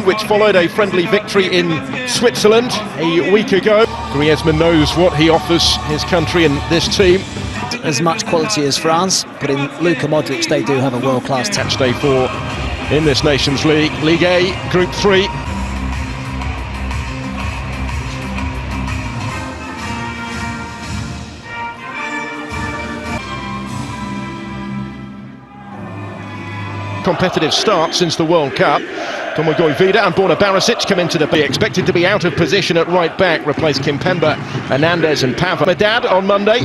which followed a friendly victory in Switzerland a week ago. Griezmann knows what he offers his country and this team. As much quality as France, but in Luka Modric they do have a world-class team. Match day 4 in this Nations League. League A, Group 3. Competitive start since the World Cup. Domagoj Vida and Borna Barisic come into the bay. Expected to be out of position at right back, replace Kimpembe, Hernandez and Pava. Extended on Monday.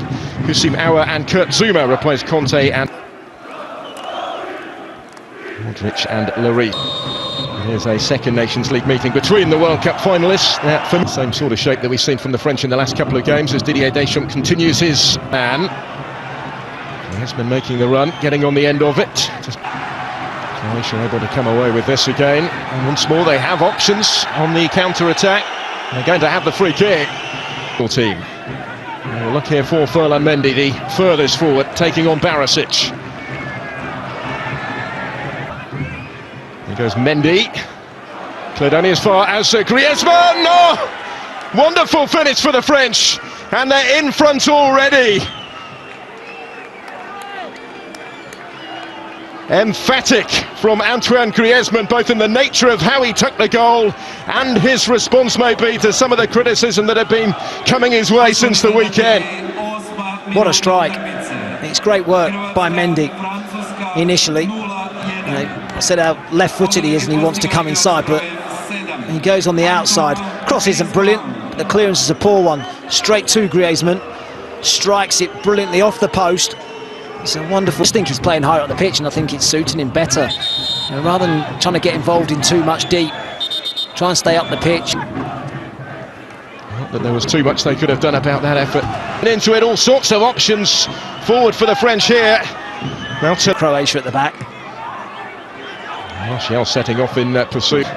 Husim Aouar and Kurt Zouma replace Conte and Modric and Lloris. Here's a second Nations League meeting between the World Cup finalists. Same sort of shape that we've seen from the French in the last couple of games as Didier Deschamps continues his man. Griezmann making the run, getting on the end of it. Croatia able to come away with this again. And once more they have options on the counter-attack. They're going to have the free kick. Team. We'll look here for Ferland Mendy, the furthest forward, taking on Barisic. Here goes Mendy. Cleared only as far as Griezmann. Oh! Wonderful finish for the French. And they're in front already. Emphatic from Antoine Griezmann, both in the nature of how he took the goal and his response maybe to some of the criticism that had been coming his way since the weekend. What a strike. It's great work by Mendy initially. I said how left-footed he is and he wants to come inside, but he goes on the outside. Cross isn't brilliant, but the clearance is a poor one. Straight to Griezmann, strikes it brilliantly off the post. It's a wonderful. I just think he's playing higher on the pitch, and I think it's suiting him better. Rather than trying to get involved in too much deep, try and stay up the pitch. Not that there was too much they could have done about that effort. And into it, all sorts of options forward for the French here. Now to Croatia at the back. Martial setting off in pursuit.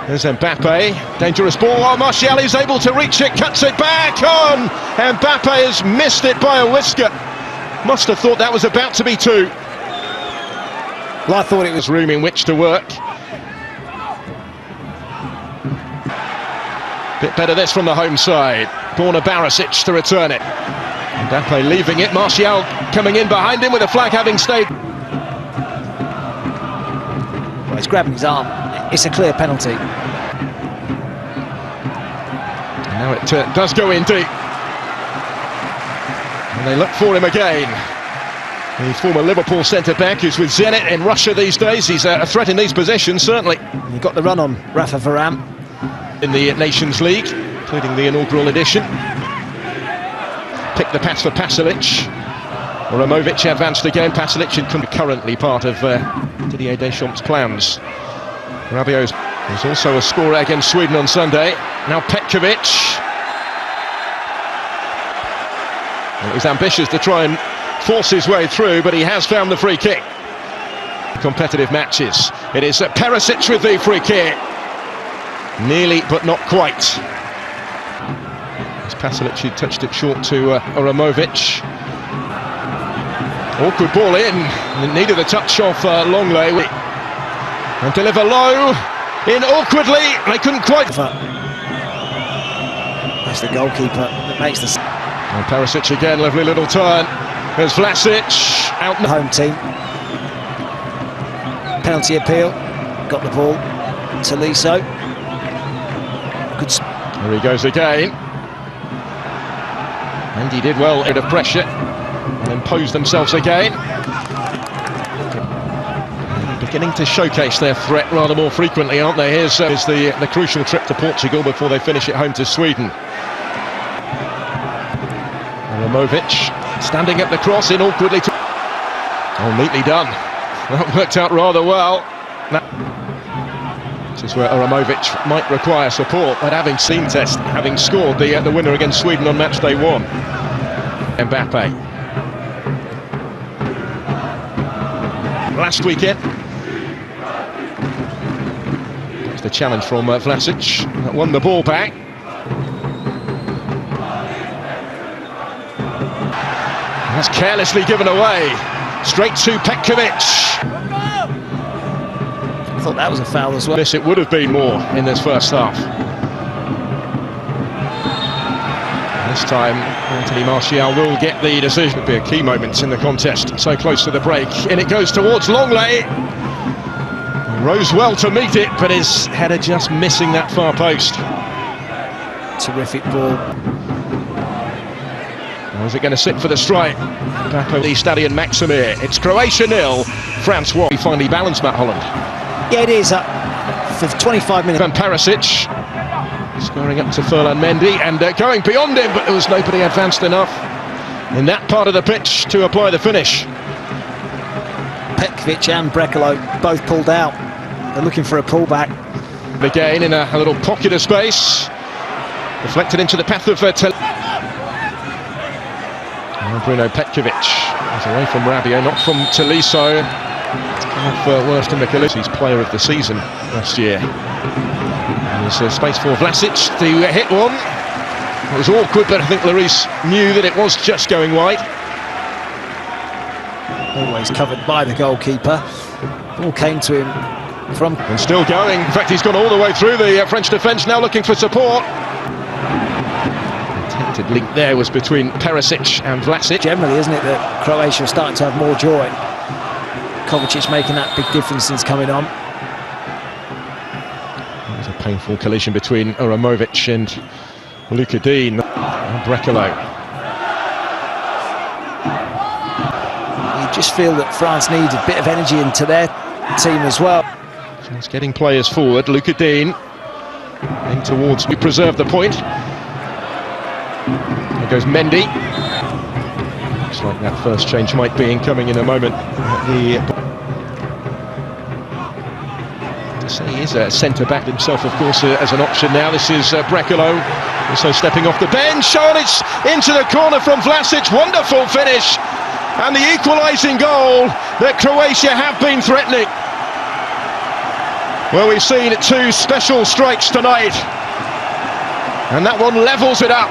There's Mbappe, dangerous ball. Oh, Martial is able to reach it, cuts it back on. Mbappe has missed it by a whisker. Must have thought that was about to be 2. Well, I thought it was room in which to work. Bit better this from the home side. Borna Barisic to return it. Mbappe leaving it. Martial coming in behind him with a flag having stayed. Well, he's grabbing his arm. It's a clear penalty. And now it does go in deep. And they look for him again. The former Liverpool centre-back who's with Zenit in Russia these days. He's a threat in these positions, certainly. He got the run on Rafa Varane. In the Nations League, including the inaugural edition. Picked the pass for Pasalic. Ramovic advanced again. Pasalic currently part of Didier Deschamps' plans. Rabiot is also a scorer against Sweden on Sunday. Now Petkovic. Well, he was ambitious to try and force his way through, but he has found the free kick. Competitive matches. It is Perisic with the free kick. Nearly, but not quite. As Pasalic, who touched it short to Ramovic. Awkward ball in. It needed a touch off Longley. And deliver low. In awkwardly. They couldn't quite. That's the goalkeeper that makes the. And Perisic again, lovely little turn. There's Vlasic out. The home team. Penalty appeal. Got the ball. Tolisso. Good. There he goes again. And he did well out of pressure. And imposed themselves again. Beginning to showcase their threat rather more frequently, aren't they? Here's the crucial trip to Portugal before they finish it home to Sweden. Ramovic standing at the cross in awkwardly. Oh, neatly done. That worked out rather well. This is where Ramovic might require support, but having seen test, having scored the winner against Sweden on match day 1. Mbappe. Last weekend. It's the challenge from Vlasic. That won the ball back. That's carelessly given away. Straight to Petkovic. thought that was a foul as well. This it would have been more in this first half. This time, Anthony Martial will get the decision. It'll be a key moment in the contest. So close to the break. In it goes towards Longley. Rose well to meet it, but his header just missing that far post. Terrific ball. Or is it going to sit for the strike? Back over the Stadion Maximir. It's Croatia 0, France 1. He finally balanced Matt Holland. Yeah, it is. For 25 minutes. Van Perisic scoring up to Ferland Mendy and going beyond him, but there was nobody advanced enough in that part of the pitch to apply the finish. Petkovic and Brekalo both pulled out. They're looking for a pullback. Again in a little pocket of space. Deflected into the path of Bruno Petkovic is away from Rabiot, not from Tolisso. Worst in the He's player of the season last year. There's space for Vlasic to hit one. It was awkward, but I think Lloris knew that it was just going wide. Always covered by the goalkeeper. Ball came to him from... And still going. In fact, he's gone all the way through the French defence, now looking for support. Attempted link there was between Perisic and Vlasic. Generally, isn't it, that Croatia are starting to have more joy. Kovacic making that big difference since coming on. It was a painful collision between Uramovic and Luka Dean. Brekalo. You just feel that France needs a bit of energy into their team as well. So it's getting players forward. Luka Dean in towards we preserve the point. There goes Mendy. Looks like that first change might be incoming in a moment. He is a centre-back himself, of course, as an option now. This is Brekalo, also stepping off the bench. Oh, and it's into the corner from Vlasic. Wonderful finish. And the equalising goal that Croatia have been threatening. Well, we've seen two special strikes tonight. And that one levels it up.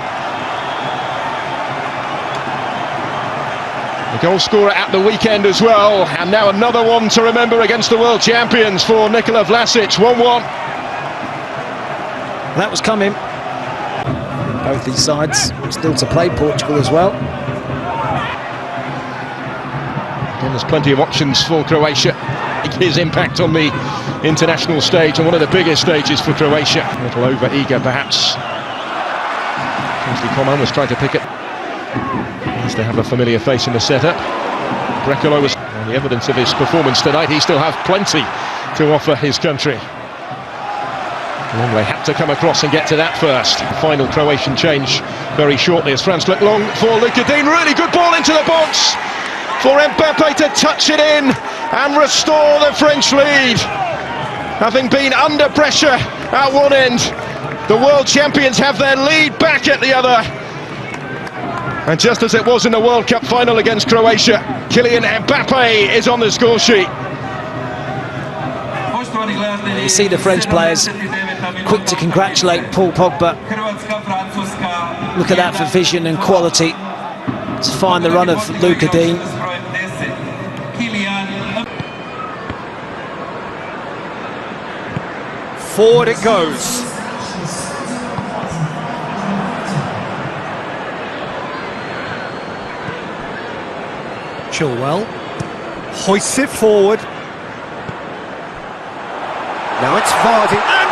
The goal scorer at the weekend as well, and now another one to remember against the world champions for Nikola Vlasic. 1-1. That was coming. Both these sides still to play, Portugal as well. Again, there's plenty of options for Croatia. His impact on the international stage, and one of the biggest stages for Croatia. A little over-eager, perhaps. Kingsley Coman was trying to pick it. Nice to have a familiar face in the setup. Brekalo was on the evidence of his performance tonight. He still has plenty to offer his country. Longley had to come across and get to that first. Final Croatian change very shortly as France look long for Luka Dean. Really good ball into the box for Mbappe to touch it in and restore the French lead. Having been under pressure at one end, the world champions have their lead back at the other. And just as it was in the World Cup final against Croatia, Kylian Mbappe is on the score sheet. You see the French players quick to congratulate Paul Pogba. Look at that for vision and quality to find the run of Luka Dean. Forward it goes. Chilwell hoists it forward. Now it's Vardy.